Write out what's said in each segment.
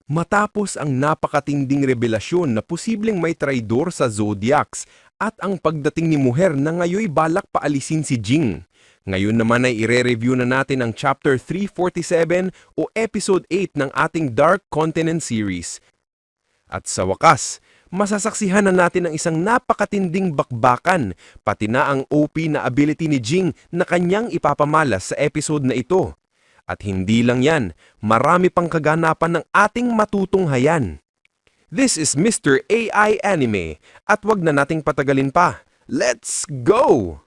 Matapos ang napakatinding revelasyon na posibleng may traidor sa Zodiacs at ang pagdating ni Mujer na ngayoy balak paalisin si Jing. Ngayon naman ay ire-review na natin ang Chapter 347 o Episode 8 ng ating Dark Continent series. At sa wakas, masasaksihan na natin ang isang napakatinding bakbakan, pati na ang OP na ability ni Jing na kanyang ipapamalas sa episode na ito. At hindi lang yan, marami pang kaganapan ng ating matutunghayan. This is Mr. AI Anime at wag na nating patagalin pa. Let's go!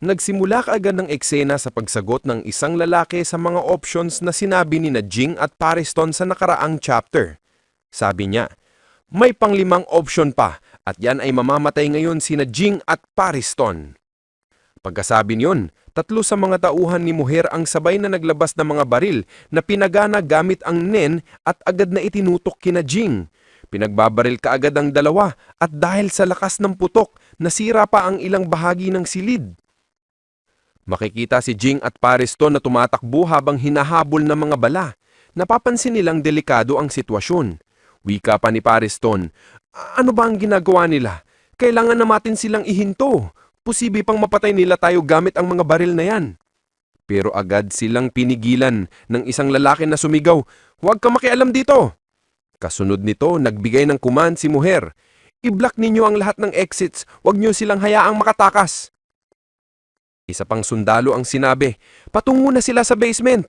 Nagsimula kaagad ng eksena sa pagsagot ng isang lalaki sa mga options na sinabi ni na Jing at Pariston sa nakaraang chapter. Sabi niya, may panglimang option pa at yan ay mamamatay ngayon sina Jing at Pariston. Pagkasabi niyon, tatlo sa mga tauhan ni Mujer ang sabay na naglabas ng mga baril na pinagana gamit ang Nen at agad na itinutok kina Jing. Pinagbabaril kaagad ang dalawa at dahil sa lakas ng putok, nasira pa ang ilang bahagi ng silid. Makikita si Jing at Pariston na tumatakbo habang hinahabol ng mga bala. Napapansin nilang delikado ang sitwasyon. Wika pa ni Pariston, ano ba ang ginagawa nila? Kailangan natin silang ihinto. Posible pang mapatay nila tayo gamit ang mga baril na yan. Pero agad silang pinigilan ng isang lalaki na sumigaw, huwag ka makialam dito. Kasunod nito, nagbigay ng command si Mujer. I-block ninyo ang lahat ng exits, huwag nyo silang hayaang makatakas. Isa pang sundalo ang sinabi, patungo na sila sa basement.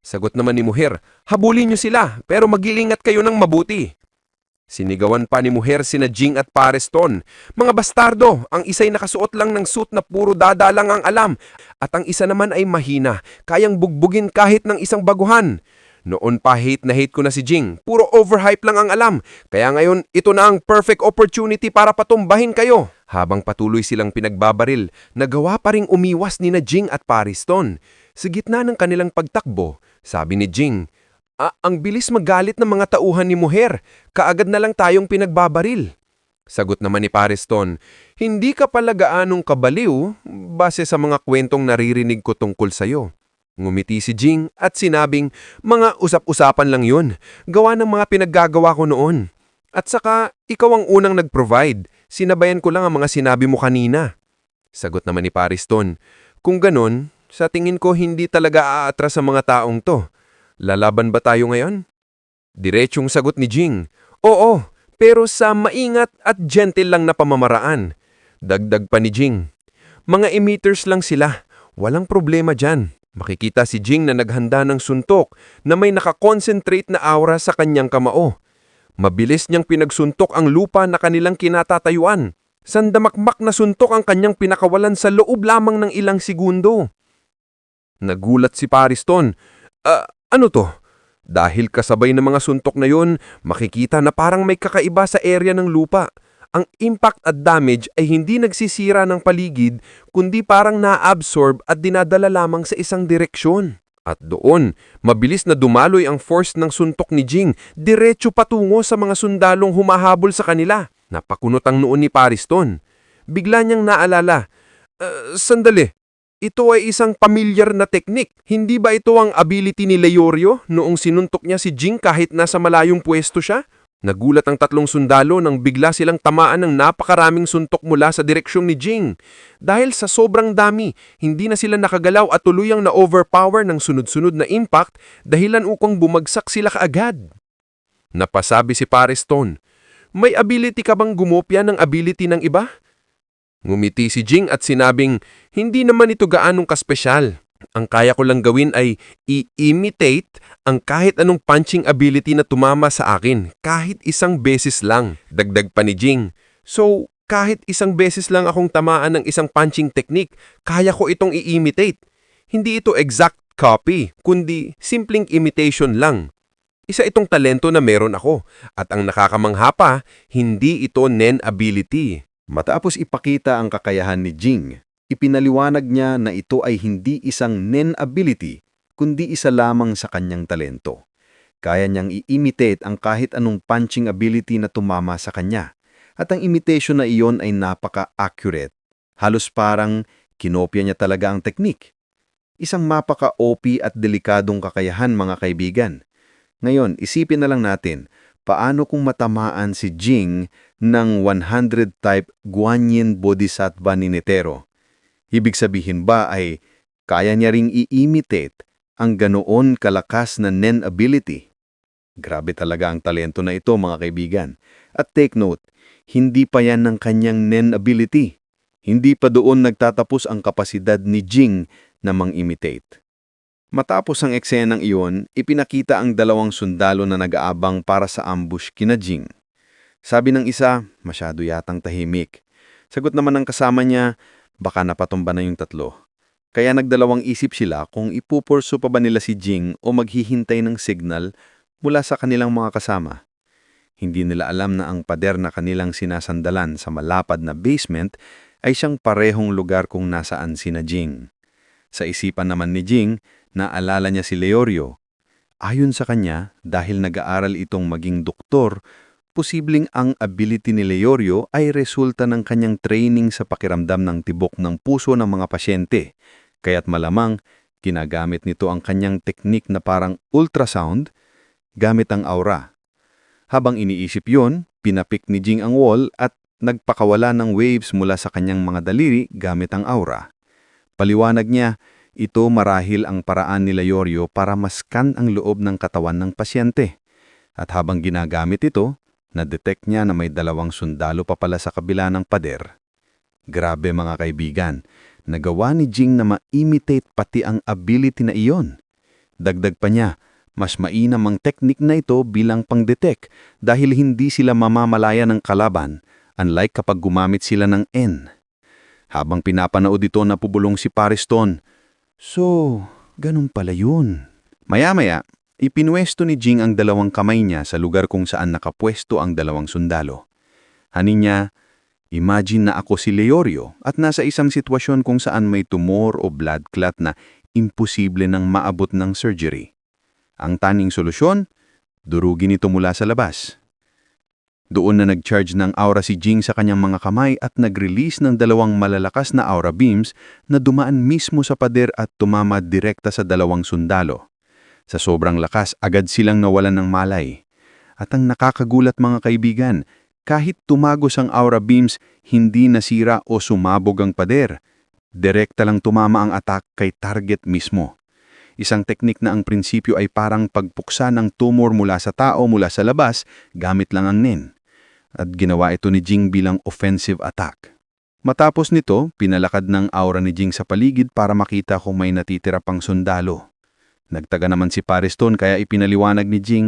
Sagot naman ni Mujer, habulin nyo sila pero mag-iingat kayo ng mabuti. Sinigawan pa ni Mujer sina Jing at Pariston. Mga bastardo, ang isa'y nakasuot lang ng suit na puro dadalang ang alam at ang isa naman ay mahina, kayang bugbugin kahit ng isang baguhan. Noon pa hate na hate ko na si Jing, puro overhype lang ang alam, kaya ngayon ito na ang perfect opportunity para patumbahin kayo. Habang patuloy silang pinagbabaril, nagawa pa ring umiwas ni na Jing at Pariston. Sa gitna ng kanilang pagtakbo, sabi ni Jing, ang bilis magalit ng mga tauhan ni Mujer. Kaagad na lang tayong pinagbabaril. Sagot naman ni Pariston, hindi ka pala gaanong kabaliw base sa mga kwentong naririnig ko tungkol sa'yo. Ngumiti si Jing at sinabing, mga usap-usapan lang yun. Gawa ng mga pinaggagawa ko noon. At saka, ikaw ang unang nag-provide. Sinabayan ko lang ang mga sinabi mo kanina. Sagot naman ni Pariston, kung ganon, sa tingin ko hindi talaga aatras sa mga taong to. Lalaban ba tayo ngayon? Diretsong sagot ni Jing, oo, pero sa maingat at gentle lang na pamamaraan. Dagdag pa ni Jing, mga emitters lang sila, walang problema dyan. Makikita si Jing na naghanda ng suntok na may nakakonsentrate na aura sa kanyang kamao. Mabilis niyang pinagsuntok ang lupa na kanilang kinatatayuan. Sandamakmak na suntok ang kanyang pinakawalan sa loob lamang ng ilang segundo. Nagulat si Pariston, ano to? Dahil kasabay ng mga suntok na yon, makikita na parang may kakaiba sa area ng lupa. Ang impact at damage ay hindi nagsisira ng paligid, kundi parang na-absorb at dinadala lamang sa isang direksyon. At doon, mabilis na dumaloy ang force ng suntok ni Jing, diretso patungo sa mga sundalong humahabol sa kanila. Napakunot ang noon ni Pariston. Bigla niyang naalala, sandali. Ito ay isang pamilyar na teknik. Hindi ba ito ang ability ni Leorio noong sinuntok niya si Jing kahit nasa malayong pwesto siya? Nagulat ang tatlong sundalo nang bigla silang tamaan ng napakaraming suntok mula sa direksyon ni Jing. Dahil sa sobrang dami, hindi na sila nakagalaw at tuluyang na-overpower ng sunod-sunod na impact dahilan upang bumagsak sila kaagad. Napasabi si Pariston, may ability ka bang gumopya ng ability ng iba? Ngumiti si Jing at sinabing, hindi naman ito gaanong kaspesyal. Ang kaya ko lang gawin ay i-imitate ang kahit anong punching ability na tumama sa akin, kahit isang beses lang. Dagdag pa ni Jing. So, kahit isang beses lang akong tamaan ng isang punching technique, kaya ko itong i-imitate. Hindi ito exact copy, kundi simpleng imitation lang. Isa itong talento na meron ako, at ang nakakamangha pa, hindi ito Nen ability. Matapos ipakita ang kakayahan ni Jing, ipinaliwanag niya na ito ay hindi isang Nen ability, kundi isa lamang sa kanyang talento. Kaya niyang i-imitate ang kahit anong punching ability na tumama sa kanya. At ang imitation na iyon ay napaka-accurate. Halos parang kinopya niya talaga ang teknik. Isang mapaka-OP at delikadong kakayahan, mga kaibigan. Ngayon, isipin na lang natin, paano kung matamaan si Jing ng 100-type Guanyin Bodhisattva ni Netero? Ibig sabihin ba ay kaya niya ring i-imitate ang ganoon kalakas na Nen ability? Grabe talaga ang talento na ito, mga kaibigan. At take note, hindi pa yan ng kanyang Nen ability. Hindi pa doon nagtatapos ang kapasidad ni Jing na mang-imitate. Matapos ang eksenang iyon, ipinakita ang dalawang sundalo na nag-aabang para sa ambush kina Jing. Sabi ng isa, masyado yatang tahimik. Sagot naman ng kasama niya, baka napatumba na yung tatlo. Kaya nagdalawang isip sila kung ipupurso pa ba nila si Jing o maghihintay ng signal mula sa kanilang mga kasama. Hindi nila alam na ang pader na kanilang sinasandalan sa malapad na basement ay siyang parehong lugar kung nasaan sina Jing. Sa isipan naman ni Jing, naalala niya si Leorio. Ayon sa kanya, dahil nag-aaral itong maging doktor, posibleng ang ability ni Leorio ay resulta ng kanyang training sa pakiramdam ng tibok ng puso ng mga pasyente. Kaya't malamang, ginagamit nito ang kanyang teknik na parang ultrasound gamit ang aura. Habang iniisip yon, pinapik ni Jing ang wall at nagpakawala ng waves mula sa kanyang mga daliri gamit ang aura. Paliwanag niya, ito marahil ang paraan ni Leorio para maskan ang loob ng katawan ng pasyente. At habang ginagamit ito, na-detect niya na may dalawang sundalo pa pala sa kabila ng pader. Grabe mga kaibigan, nagawa ni Jing na ma-imitate pati ang ability na iyon. Dagdag pa niya, mas mainam ang teknik na ito bilang pang-detect dahil hindi sila mamamalaya ng kalaban, unlike kapag gumamit sila ng N. Habang pinapanood ito napubulong si Pariston, so, ganun pala yun. Maya-maya, ipinwesto ni Jing ang dalawang kamay niya sa lugar kung saan nakapwesto ang dalawang sundalo. Hanin niya, imagine na ako si Leorio at nasa isang sitwasyon kung saan may tumor o blood clot na imposible nang maabot ng surgery. Ang tanging solusyon, durugin ito mula sa labas. Doon na nag-charge ng aura si Jing sa kanyang mga kamay at nag-release ng dalawang malalakas na aura beams na dumaan mismo sa pader at tumama direkta sa dalawang sundalo. Sa sobrang lakas, agad silang nawalan ng malay. At ang nakakagulat mga kaibigan, kahit tumagos ang aura beams, hindi nasira o sumabog ang pader. Direkta lang tumama ang attack kay target mismo. Isang teknik na ang prinsipyo ay parang pagpuksa ng tumor mula sa tao mula sa labas gamit lang ang Nen. At ginawa ito ni Jing bilang offensive attack. Matapos nito, pinalakad ng aura ni Jing sa paligid para makita kung may natitira pang sundalo. Nagtaga naman si Pariston kaya ipinaliwanag ni Jing,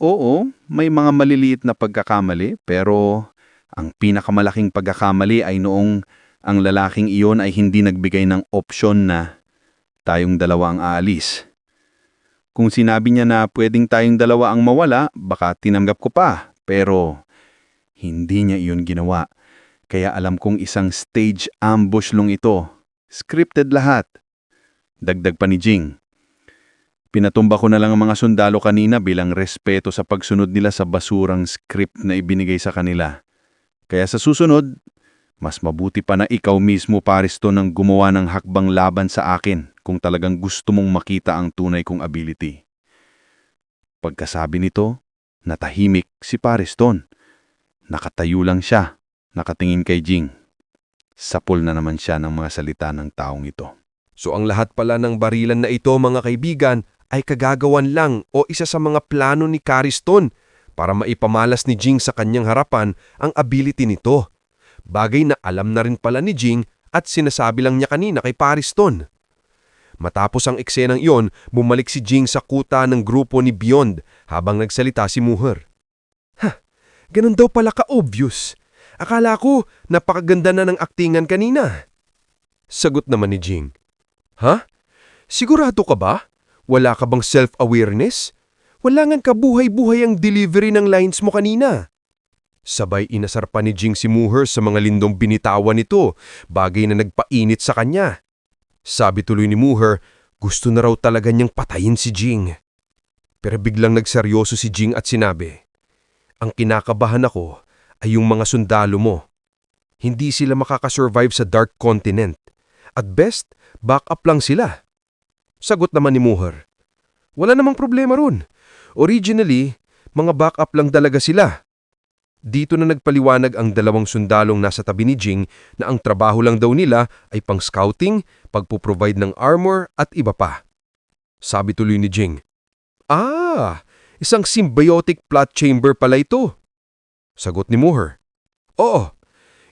oo, may mga maliliit na pagkakamali pero ang pinakamalaking pagkakamali ay noong ang lalaking iyon ay hindi nagbigay ng opsyon na tayong dalawa ang aalis. Kung sinabi niya na pwedeng tayong dalawa ang mawala, baka tinanggap ko pa, pero hindi niya iyon ginawa. Kaya alam kong isang stage ambush lang ito. Scripted lahat. Dagdag pa ni Jing. Pinatumba ko na lang ang mga sundalo kanina bilang respeto sa pagsunod nila sa basurang script na ibinigay sa kanila. Kaya sa susunod, mas mabuti pa na ikaw mismo Pariston ang gumawa ng hakbang laban sa akin kung talagang gusto mong makita ang tunay kong ability. Pagkasabi nito, natahimik si Pariston. Nakatayo lang siya, nakatingin kay Jing. Sapol na naman siya ng mga salita ng taong ito. So ang lahat pala ng barilan na ito mga kaibigan ay kagagawan lang o isa sa mga plano ni Pariston para maipamalas ni Jing sa kanyang harapan ang ability nito. Bagay na alam na rin pala ni Jing at sinasabi lang niya kanina kay Pariston. Matapos ang eksenang iyon, bumalik si Jing sa kuta ng grupo ni Beyond habang nagsalita si Muher. Ganun daw pala ka-obvious. Akala ko napakaganda na ng aktingan kanina. Sagot naman ni Jing. Ha? Sigurado ka ba? Wala ka bang self-awareness? Wala ngang kabuhay-buhay ang delivery ng lines mo kanina. Sabay inasar pa ni Jing si Muher sa mga lindong binitawan nito, bagay na nagpainit sa kanya. Sabi tuloy ni Muher, gusto na raw talaga niyang patayin si Jing. Pero biglang nagseryoso si Jing at sinabi, ang kinakabahan ako ay yung mga sundalo mo. Hindi sila makakasurvive sa Dark Continent. At best, backup lang sila. Sagot naman ni Muher, wala namang problema ron. Originally, mga backup lang talaga sila. Dito na nagpaliwanag ang dalawang sundalong nasa tabi ni Jing na ang trabaho lang daw nila ay pang-scouting, pagpuprovide ng armor at iba pa. Sabi tuloy ni Jing, isang symbiotic plot chamber pala ito. Sagot ni Moher, oo,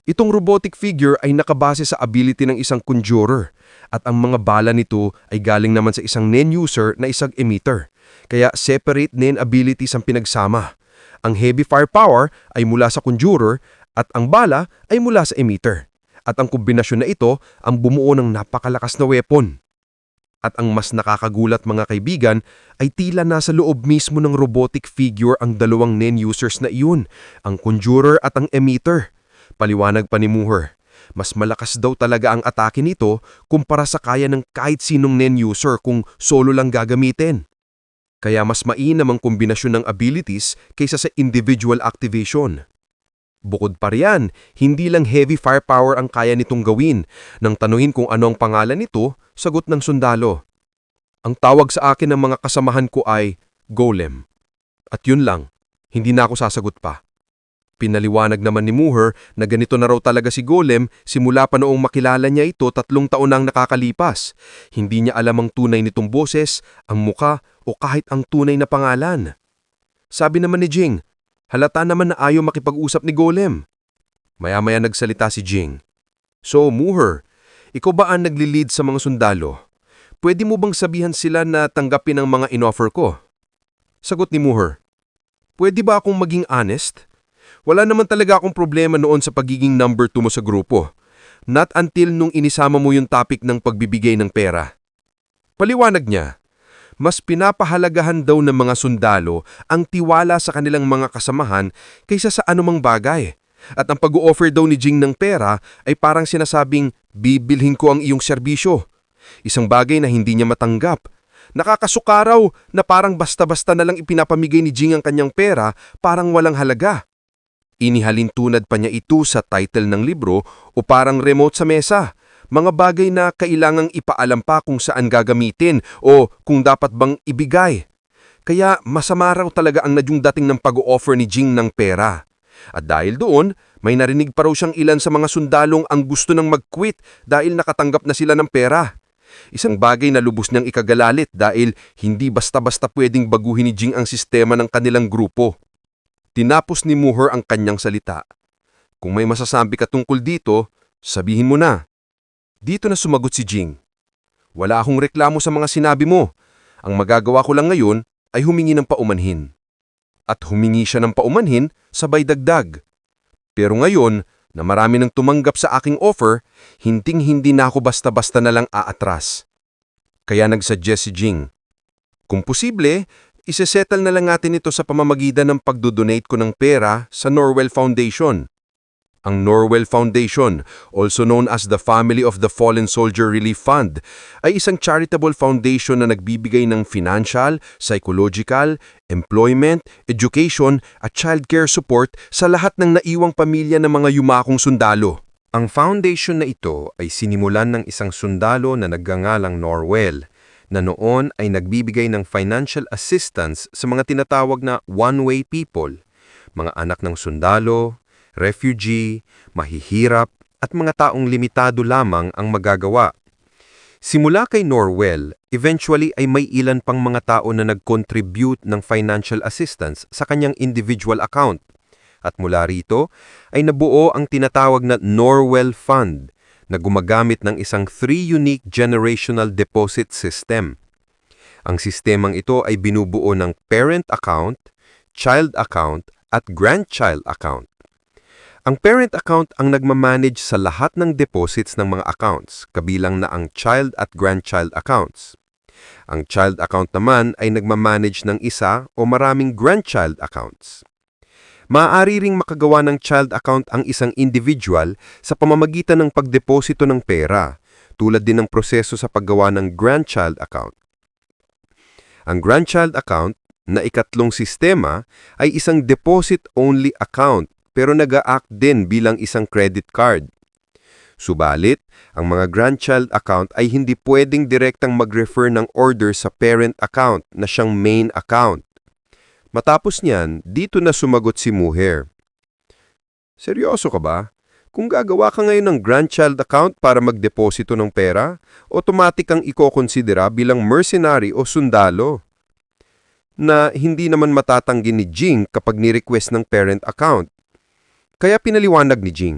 itong robotic figure ay nakabase sa ability ng isang conjurer at ang mga bala nito ay galing naman sa isang NEN user na isang emitter. Kaya separate NEN abilities ang pinagsama. Ang heavy firepower ay mula sa conjurer at ang bala ay mula sa emitter. At ang kombinasyon na ito ang bumuo ng napakalakas na weapon. At ang mas nakakagulat mga kaibigan ay tila nasa loob mismo ng robotic figure ang dalawang NEN users na iyon, ang conjurer at ang emitter. Paliwanag pa ni Moher, mas malakas daw talaga ang atake nito kumpara sa kaya ng kahit sinong NEN user kung solo lang gagamitin. Kaya mas mainam ang kombinasyon ng abilities kaysa sa individual activation. Bukod pa riyan, hindi lang heavy firepower ang kaya nitong gawin. Nang tanuhin kung ano ang pangalan nito, sagot ng sundalo. Ang tawag sa akin ng mga kasamahan ko ay Golem. At yun lang, hindi na ako sasagot pa. Pinaliwanag naman ni Moher na ganito na raw talaga si Golem simula pa noong makilala niya ito 3 taon nang nakakalipas. Hindi niya alam ang tunay nitong boses, ang muka o kahit ang tunay na pangalan. Sabi naman ni Jing, halata naman na ayaw makipag-usap ni Golem. Maya-maya nagsalita si Jing. So, Moher, ikaw ba ang nagli-lead sa mga sundalo? Pwede mo bang sabihan sila na tanggapin ang mga inoffer ko? Sagot ni Moher, pwede ba akong maging honest? Wala naman talaga akong problema noon sa pagiging number 2 mo sa grupo. Not until nung inisama mo yung topic ng pagbibigay ng pera. Paliwanag niya, mas pinapahalagahan daw ng mga sundalo ang tiwala sa kanilang mga kasamahan kaysa sa anumang bagay. At ang pag-o-offer daw ni Jing ng pera ay parang sinasabing, bibilhin ko ang iyong serbisyo. Isang bagay na hindi niya matanggap. Nakakasuka raw na parang basta-basta na lang ipinapamigay ni Jing ang kanyang pera parang walang halaga. Inihalin tunad pa niya ito sa title ng libro o parang remote sa mesa. Mga bagay na kailangang ipaalam pa kung saan gagamitin o kung dapat bang ibigay. Kaya masama raw talaga ang nadyong dating ng pag-o-offer ni Jing ng pera. At dahil doon, may narinig pa raw siyang ilan sa mga sundalong ang gusto nang mag-quit dahil nakatanggap na sila ng pera. Isang bagay na lubos niyang ikagalalit dahil hindi basta-basta pwedeng baguhin ni Jing ang sistema ng kanilang grupo. Tinapos ni Moher ang kanyang salita. Kung may masasabi ka tungkol dito, sabihin mo na. Dito na sumagot si Jing. Wala akong reklamo sa mga sinabi mo. Ang magagawa ko lang ngayon ay humingi ng paumanhin. At humingi siya ng paumanhin sabay dagdag. Pero ngayon na marami nang tumanggap sa aking offer, hinding-hindi na ako basta-basta na lang aatras. Kaya nagsuggest si Jing. Kung posible, isesettle na lang natin ito sa pamamagitan ng pagdodonate ko ng pera sa Norwell Foundation. Ang Norwell Foundation, also known as the Family of the Fallen Soldier Relief Fund, ay isang charitable foundation na nagbibigay ng financial, psychological, employment, education at childcare support sa lahat ng naiwang pamilya ng mga yumakong sundalo. Ang foundation na ito ay sinimulan ng isang sundalo na nagngangalang Norwell, na noon ay nagbibigay ng financial assistance sa mga tinatawag na one-way people, mga anak ng sundalo, refugee, mahihirap at mga taong limitado lamang ang magagawa. Simula kay Norwell, eventually ay may ilan pang mga tao na nag-contribute ng financial assistance sa kanyang individual account. At mula rito ay nabuo ang tinatawag na Norwell Fund, na gumagamit ng isang 3 unique generational deposit system. Ang sistemang ito ay binubuo ng parent account, child account, at grandchild account. Ang parent account ang nagmamanage sa lahat ng deposits ng mga accounts, kabilang na ang child at grandchild accounts. Ang child account naman ay nagmamanage ng isa o maraming grandchild accounts. Maaari ring makagawa ng child account ang isang individual sa pamamagitan ng pagdeposito ng pera, tulad din ng proseso sa paggawa ng grandchild account. Ang grandchild account, na ikatlong sistema, ay isang deposit-only account pero nag-a-act din bilang isang credit card. Subalit, ang mga grandchild account ay hindi pwedeng direktang mag-refer ng order sa parent account na siyang main account. Matapos niyan, dito na sumagot si Mujer. Seryoso ka ba? Kung gagawa ka ngayon ng grandchild account para magdeposito ng pera, automatic kang ikokonsidera bilang mercenary o sundalo. Na hindi naman matatanggi ni Jing kapag ni-request ng parent account. Kaya pinaliwanag ni Jing.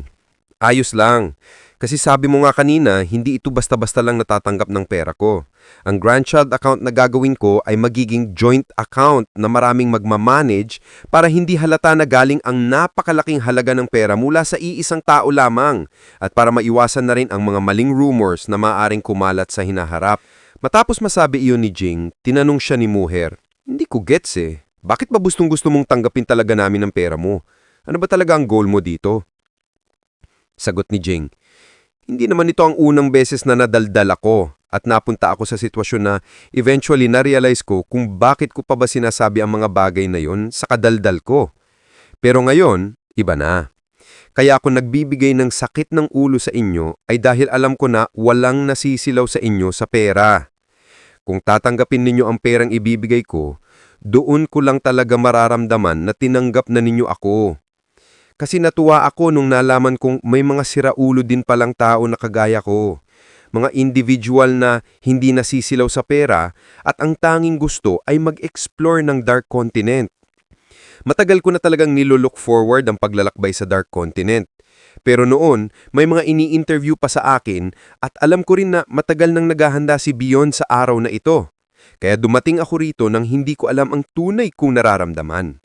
Ayos lang. Kasi sabi mo nga kanina, hindi ito basta-basta lang natatanggap ng pera ko. Ang grandchild account na gagawin ko ay magiging joint account na maraming magmamanage para hindi halata na galing ang napakalaking halaga ng pera mula sa iisang tao lamang at para maiwasan na rin ang mga maling rumors na maaaring kumalat sa hinaharap. Matapos masabi iyon ni Jing, tinanong siya ni Mujer, "Hindi ko gets eh. Bakit ba gustong-gusto mong tanggapin talaga namin ang pera mo? Ano ba talaga ang goal mo dito?" Sagot ni Jing, "Hindi naman ito ang unang beses na nadaldal ako at napunta ako sa sitwasyon na eventually na-realize ko kung bakit ko pa ba sinasabi ang mga bagay na yon sa kadaldal ko. Pero ngayon, iba na. Kaya ako nagbibigay ng sakit ng ulo sa inyo ay dahil alam ko na walang nasisilaw sa inyo sa pera. Kung tatanggapin ninyo ang perang ibibigay ko, doon ko lang talaga mararamdaman na tinanggap na ninyo ako. Kasi natuwa ako nung nalaman kong may mga siraulo din palang tao na kagaya ko. Mga individual na hindi nasisilaw sa pera at ang tanging gusto ay mag-explore ng Dark Continent. Matagal ko na talagang nilook forward ang paglalakbay sa Dark Continent. Pero noon, may mga ini-interview pa sa akin at alam ko rin na matagal nang naghahanda si Beyond sa araw na ito. Kaya dumating ako rito nang hindi ko alam ang tunay kong nararamdaman.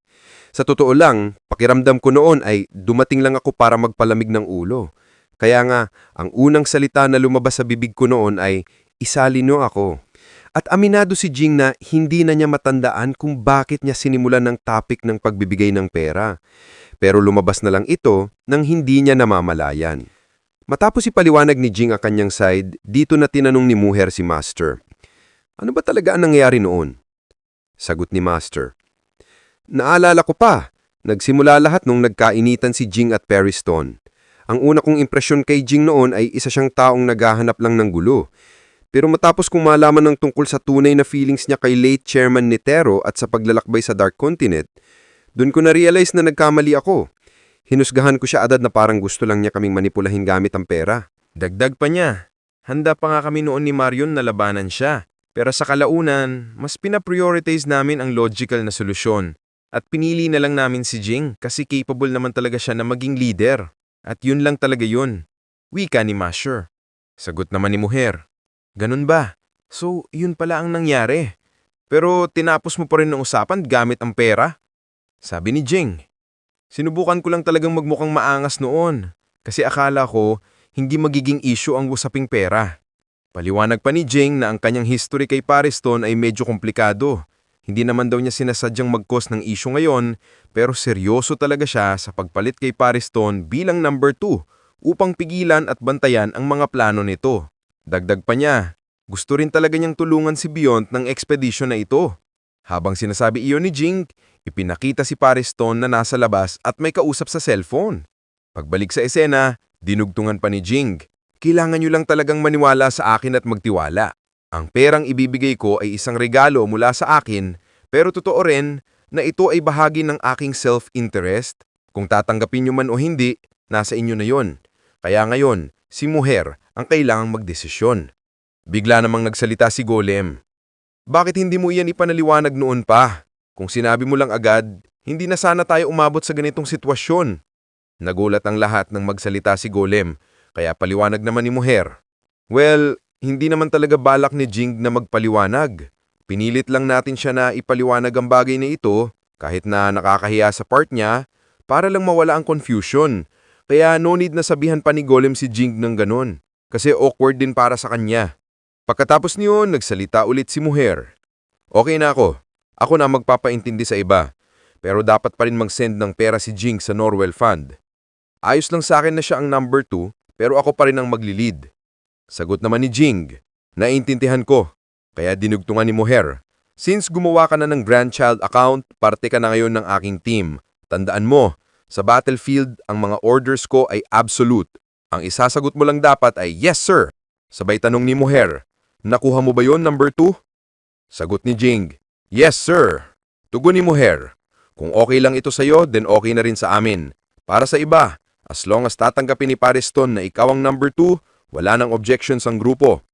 Sa totoo lang, pakiramdam ko noon ay dumating lang ako para magpalamig ng ulo. Kaya nga, ang unang salita na lumabas sa bibig ko noon ay, "Isali niyo ako." At aminado si Jing na hindi na niya matandaan kung bakit niya sinimulan ng topic ng pagbibigay ng pera. Pero lumabas na lang ito nang hindi niya namamalayan. Matapos ipaliwanag ni Jing ang kanyang side, dito na tinanong ni Mujer si Master. "Ano ba talaga ang nangyayari noon?" Sagot ni Master, "Naalala ko pa, nagsimula lahat nung nagkainitan si Jing at Periston. Ang una kong impresyon kay Jing noon ay isa siyang taong naghahanap lang ng gulo. Pero matapos kong malaman ng tungkol sa tunay na feelings niya kay late Chairman Nitero at sa paglalakbay sa Dark Continent, doon ko na-realize na nagkamali ako. Hinusgahan ko siya agad na parang gusto lang niya kaming manipulahin gamit ang pera." Dagdag pa niya, "Handa pa nga kami noon ni Marion na labanan siya. Pero sa kalaunan, mas pina-prioritize namin ang logical na solusyon. At pinili na lang namin si Jing kasi capable naman talaga siya na maging leader. At yun lang talaga yun." Wika ni Masher. Sagot naman ni Mujer, "Ganun ba? So, yun pala ang nangyari. Pero tinapos mo pa rin ng usapan gamit ang pera?" Sabi ni Jing, "Sinubukan ko lang talagang magmukhang maangas noon. Kasi akala ko, hindi magiging issue ang usaping pera." Paliwanag pa ni Jing na ang kanyang history kay Pariston ay medyo komplikado. Hindi naman daw niya sinasadyang mag-cause ng issue ngayon, pero seryoso talaga siya sa pagpalit kay Pariston bilang number 2 upang pigilan at bantayan ang mga plano nito. Dagdag pa niya, gusto rin talaga niyang tulungan si Beyond ng expedition na ito. Habang sinasabi iyon ni Jing, ipinakita si Pariston na nasa labas at may kausap sa cellphone. Pagbalik sa esena, dinugtungan pa ni Jing, "Kailangan niyo lang talagang maniwala sa akin at magtiwala. Ang perang ibibigay ko ay isang regalo mula sa akin, pero totoo rin na ito ay bahagi ng aking self-interest. Kung tatanggapin niyo man o hindi, nasa inyo na yon. Kaya ngayon, si Mujer ang kailangang magdesisyon." Bigla namang nagsalita si Golem, "Bakit hindi mo iyan ipanaliwanag noon pa? Kung sinabi mo lang agad, hindi na sana tayo umabot sa ganitong sitwasyon." Nagulat ang lahat nang magsalita si Golem, kaya paliwanag naman ni Mujer, "Well, hindi naman talaga balak ni Jing na magpaliwanag. Pinilit lang natin siya na ipaliwanag ang bagay na ito, kahit na nakakahiya sa part niya, para lang mawala ang confusion. Kaya no need na sabihan pa ni Golem si Jing ng ganon, kasi awkward din para sa kanya." Pagkatapos niyon, nagsalita ulit si Mujer, "Okay na ako. Ako na magpapaintindi sa iba. Pero dapat pa rin mag-send ng pera si Jing sa Norwell Fund. Ayos lang sa akin na siya ang number 2, pero ako pa rin ang magli-lead." Sagot naman ni Jing, "Naiintindihan ko." Kaya dinugtungan ni Mujer, "Since gumawa ka na ng grandchild account, parte ka na ngayon ng aking team. Tandaan mo, sa battlefield, ang mga orders ko ay absolute. Ang isasagot mo lang dapat ay, 'Yes, sir.'" Sabay tanong ni Mujer, "Nakuha mo ba yon, number 2? Sagot ni Jing, "Yes, sir." Tugon ni Mujer, Kung okay lang ito sa'yo, then okay na rin sa amin. Para sa iba, as long as tatanggapin ni Pareston na ikaw ang number 2, wala nang objections ang grupo.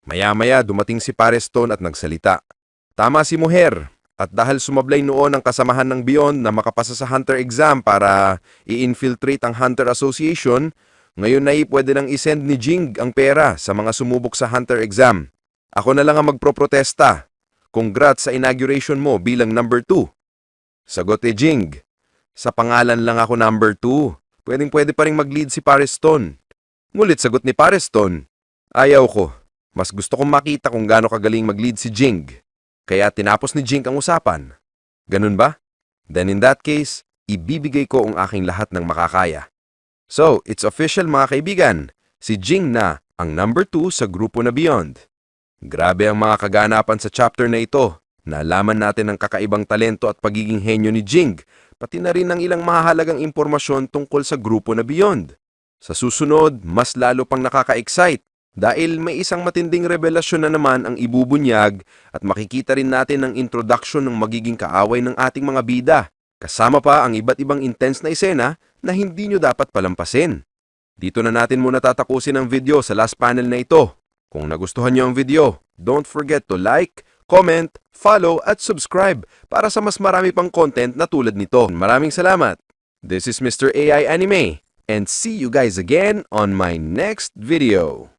Maya-maya dumating si Pareston at nagsalita. Tama si Mujer. At dahil sumablay noon ang kasamahan ng Beyond na makapasa sa Hunter exam para i-infiltrate ang Hunter Association, ngayon na pwede nang isend ni Jing ang pera sa mga sumubok sa Hunter exam. Ako na lang ang magproprotesta. Congrats sa inauguration mo bilang number 2. Sagot ni Jing. Sa pangalan lang ako number 2. Pwedeng-pwede pa rin mag-lead si Pareston. Ngulit sagot ni Pareston. Ayaw ko. Mas gusto kong makita kung gaano kagaling mag-lead si Jing. Kaya tinapos ni Jing ang usapan. Ganun ba? Then in that case, ibibigay ko ang aking lahat ng makakaya. So, it's official mga kaibigan. Si Jing na ang number 2 sa grupo na Beyond. Grabe ang mga kaganapan sa chapter na ito. Nalaman natin ang kakaibang talento at pagiging henyo ni Jing, pati na rin ang ilang mahalagang impormasyon tungkol sa grupo na Beyond. Sa susunod, mas lalo pang nakaka-excite dahil may isang matinding revelasyon na naman ang ibubunyag at makikita rin natin ang introduction ng magiging kaaway ng ating mga bida. Kasama pa ang iba't ibang intense na eksena na hindi nyo dapat palampasin. Dito na natin muna tatapusin ang video sa last panel na ito. Kung nagustuhan nyo ang video, don't forget to like, comment, follow at subscribe para sa mas marami pang content na tulad nito. Maraming salamat! This is Mr. AI Anime and see you guys again on my next video.